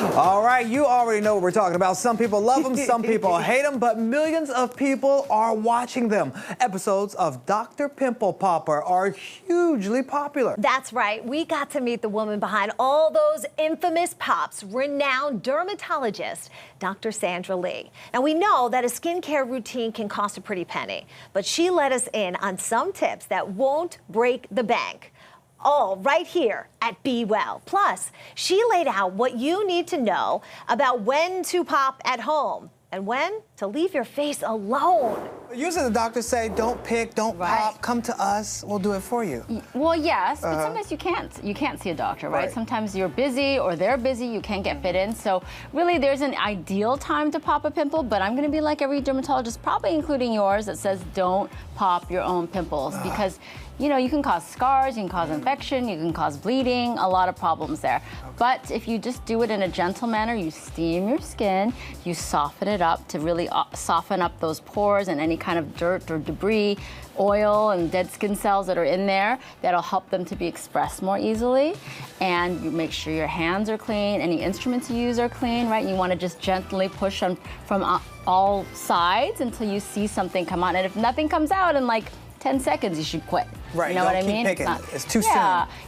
All right, you already know what we're talking about. Some people love them, some people hate them, but millions of people are watching them. Episodes of Dr. Pimple Popper are hugely popular. That's right. We got to meet the woman behind all those infamous pops, renowned dermatologist, Dr. Sandra Lee. Now, we know that a skincare routine can cost a pretty penny, but she let us in on some tips that won't break the bank. All right here at beWell. Plus, she laid out what you need to know about when to pop at home and when to leave your face alone. Usually the doctors say, don't pick, don't pop, come to us, we'll do it for you. Well, yes, but sometimes you can't see a doctor, right? Sometimes you're busy or they're busy, you can't get fit in. So really there's an ideal time to pop a pimple, but I'm gonna be like every dermatologist, probably including yours, that says don't pop your own pimples because you know, you can cause scars, you can cause infection, you can cause bleeding, a lot of problems there. But if you just do it in a gentle manner, you steam your skin, you soften it up to really soften up those pores and any kind of dirt or debris, oil and dead skin cells that are in there, that'll help them to be expressed more easily. And you make sure your hands are clean, any instruments you use are clean, right? You want to just gently push on from all sides until you see something come out. And if nothing comes out in like 10 seconds, you should quit. Right, you know what I mean? It's too soon.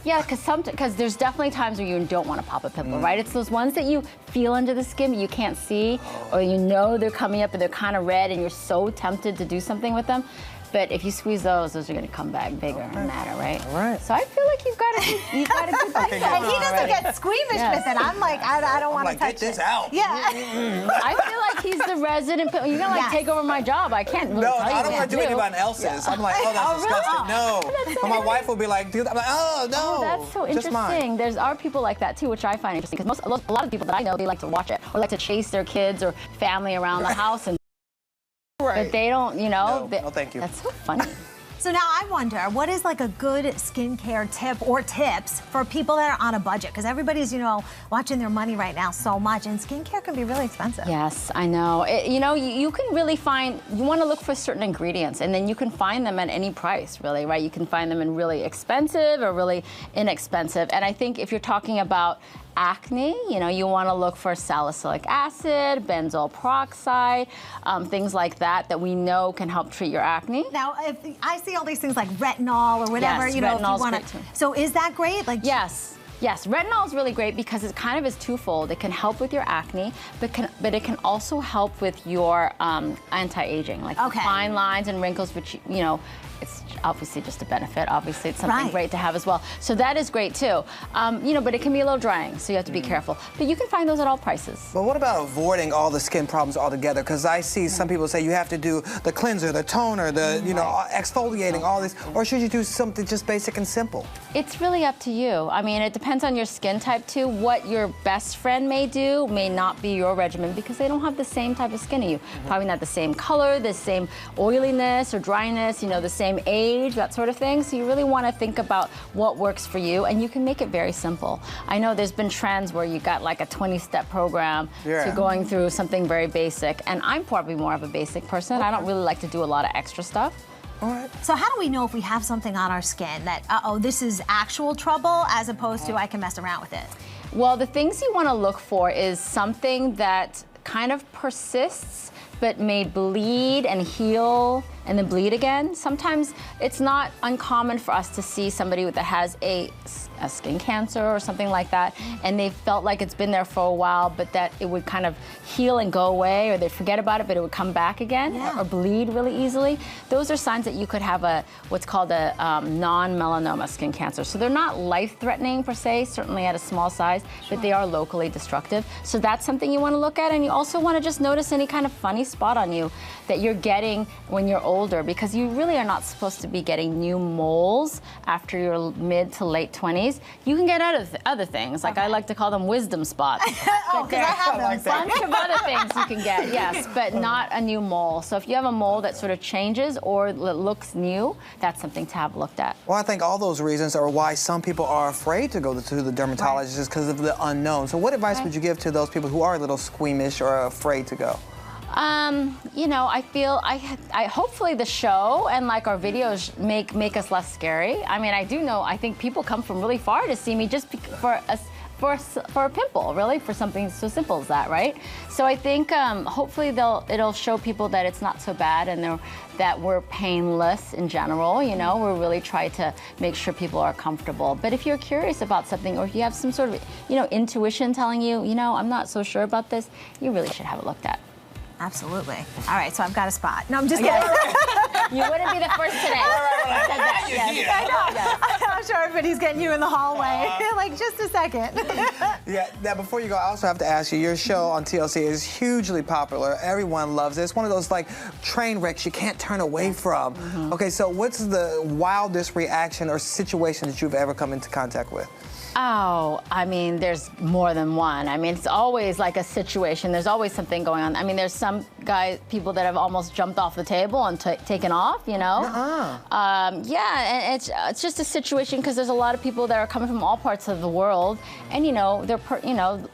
Yeah, because there's definitely times where you don't want to pop a pimple, right? It's those ones that you feel under the skin but you can't see, or you know they're coming up and they're kind of red and you're so tempted to do something with them. But if you squeeze those are going to come back bigger and madder, right? All right. So I feel like you've got a good thing. And he doesn't get squeamish with it. I'm like, I don't want to touch get this it. out. Yeah. I feel like he's the resident. You're going to like take over my job. I can't really tell you I don't want to do anyone else's. I'm like, oh, that's disgusting. No. But my wife will be like, dude, I'm like, oh, no. Oh, that's so interesting. There are people like that too, which I find interesting because a lot of people that I know, they like to watch it or like to chase their kids or family around the house and but they don't, you know. No, thank you. That's so funny. So now I wonder, what is like a good skincare tip or tips for people that are on a budget? Because everybody's, you know, watching their money right now so much, and skincare can be really expensive. Yes, I know. You know, you can really find, you want to look for certain ingredients, and then you can find them at any price, really, right? You can find them in really expensive or really inexpensive. And I think if you're talking about acne, you know, you want to look for salicylic acid, benzoyl peroxide, things like that we know can help treat your acne. Now, if I see all these things like retinol or whatever, you know, if you want to. So is that great? Like yes. Yes, retinol is really great because it kind of is twofold. It can help with your acne, but it can also help with your anti-aging, like fine lines and wrinkles, which, you know, it's obviously just a benefit. Obviously, it's something great to have as well. So that is great too. You know, but it can be a little drying, so you have to be careful. But you can find those at all prices. But what about avoiding all the skin problems altogether? Because I see some people say you have to do the cleanser, the toner, the you know, exfoliating, all this, or should you do something just basic and simple? It's really up to you. I mean, it depends on your skin type too. What your best friend may do may not be your regimen because they don't have the same type of skin as you. Probably not the same color, the same oiliness or dryness, you know, the same age, that sort of thing. So you really want to think about what works for you, and you can make it very simple. I know there's been trends where you got like a 20-step program to going through something very basic, and I'm probably more of a basic person. I don't really like to do a lot of extra stuff. All right. So how do we know if we have something on our skin that, uh-oh, this is actual trouble as opposed to I can mess around with it? Well, the things you want to look for is something that kind of persists but may bleed and heal and then bleed again. Sometimes it's not uncommon for us to see somebody that has a skin cancer or something like that, and they felt like it's been there for a while, but that it would kind of heal and go away, or they'd forget about it, but it would come back again, or bleed really easily. Those are signs that you could have what's called a non-melanoma skin cancer. So they're not life-threatening per se, certainly at a small size, but they are locally destructive. So that's something you want to look at, and you also want to just notice any kind of funny spot on you that you're getting when you're older, because you really are not supposed to be getting new moles after your mid to late 20s. You can get other things, like I like to call them wisdom spots. Oh, because I have them. A bunch of other things you can get, yes, but not a new mole. So if you have a mole that sort of changes or looks new, that's something to have looked at. Well, I think all those reasons are why some people are afraid to go to the dermatologist is because of the unknown. So what advice would you give to those people who are a little squeamish or afraid to go? You know, I feel hopefully the show and like our videos make us less scary. I mean, I think people come from really far to see me just for for a pimple, really, for something so simple as that, right? So I think hopefully it'll show people that it's not so bad and that we're painless in general. You know, we really try to make sure people are comfortable. But if you're curious about something, or if you have some sort of, you know, intuition telling you, you know, I'm not so sure about this, you really should have it looked at. Absolutely. All right, so I've got a spot. No, I'm just kidding. You wouldn't be the first today. I know. I'm sure everybody's getting you in the hallway. Like, just a second. Yeah, now before you go, I also have to ask you, your show on TLC is hugely popular. Everyone loves it. It's one of those, like, train wrecks you can't turn away from. Okay, so what's the wildest reaction or situation that you've ever come into contact with? Oh, I mean, there's more than one. I mean, it's always like a situation. There's always something going on. I mean, there's some people that have almost jumped off the table and taken off, you know? Yeah, and it's just a situation because there's a lot of people that are coming from all parts of the world, and you know,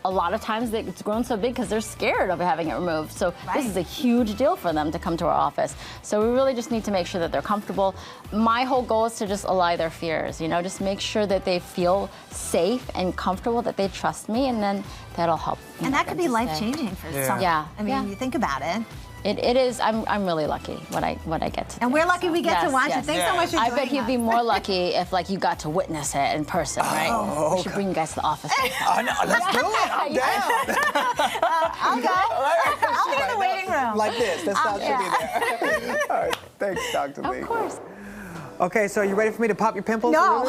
a lot of times it's grown so big because they're scared of having it removed. So this is a huge deal for them to come to our office. So we really just need to make sure that they're comfortable. My whole goal is to just allay their fears, you know, just make sure that they feel safe and comfortable, that they trust me, and then that'll help. And that could be life-changing for some. Yeah. I mean, you think about it. It is. I'm really lucky what I get to. And we're lucky we get to watch it. Thanks so much for joining us. I bet you'd be more lucky if like you got to witness it in person, right? We should bring you guys to the office. Oh no, let's do it. I'm down. I'll go. I'll be in the waiting room. Like this. That's how it should be there. All right. Thanks, Dr. Lee. Of course. Okay, so are you ready for me to pop your pimples? No.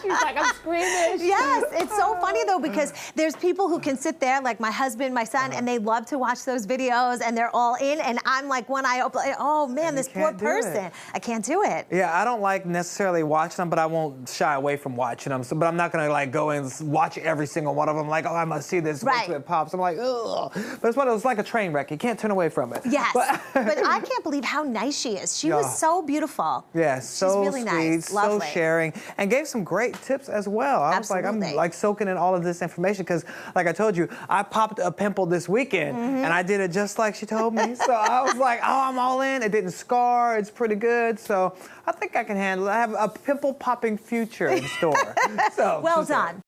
She's like, I'm squeamish. Yes, it's so funny though, because there's people who can sit there, like my husband, my son, and they love to watch those videos and they're all in, and I'm like, when I open, oh man, this poor person. I can't do it. Yeah, I don't like necessarily watching them, but I won't shy away from watching them. So, but I'm not gonna like go and watch every single one of them. Like, oh, I must see this. Wait till it pops. I'm like, ugh. But it's one of those, like a train wreck. You can't turn away from it. Yes, but I can't believe how nice she is. She was so beautiful. Yeah, so She's really sweet, nice. so sharing, and gave some great tips as well. I was like, I'm like soaking in all of this information because, like I told you, I popped a pimple this weekend, and I did it just like she told me. So I was like, oh, I'm all in. It didn't scar. It's pretty good. So I think I can handle it. I have a pimple popping future in store. So well done.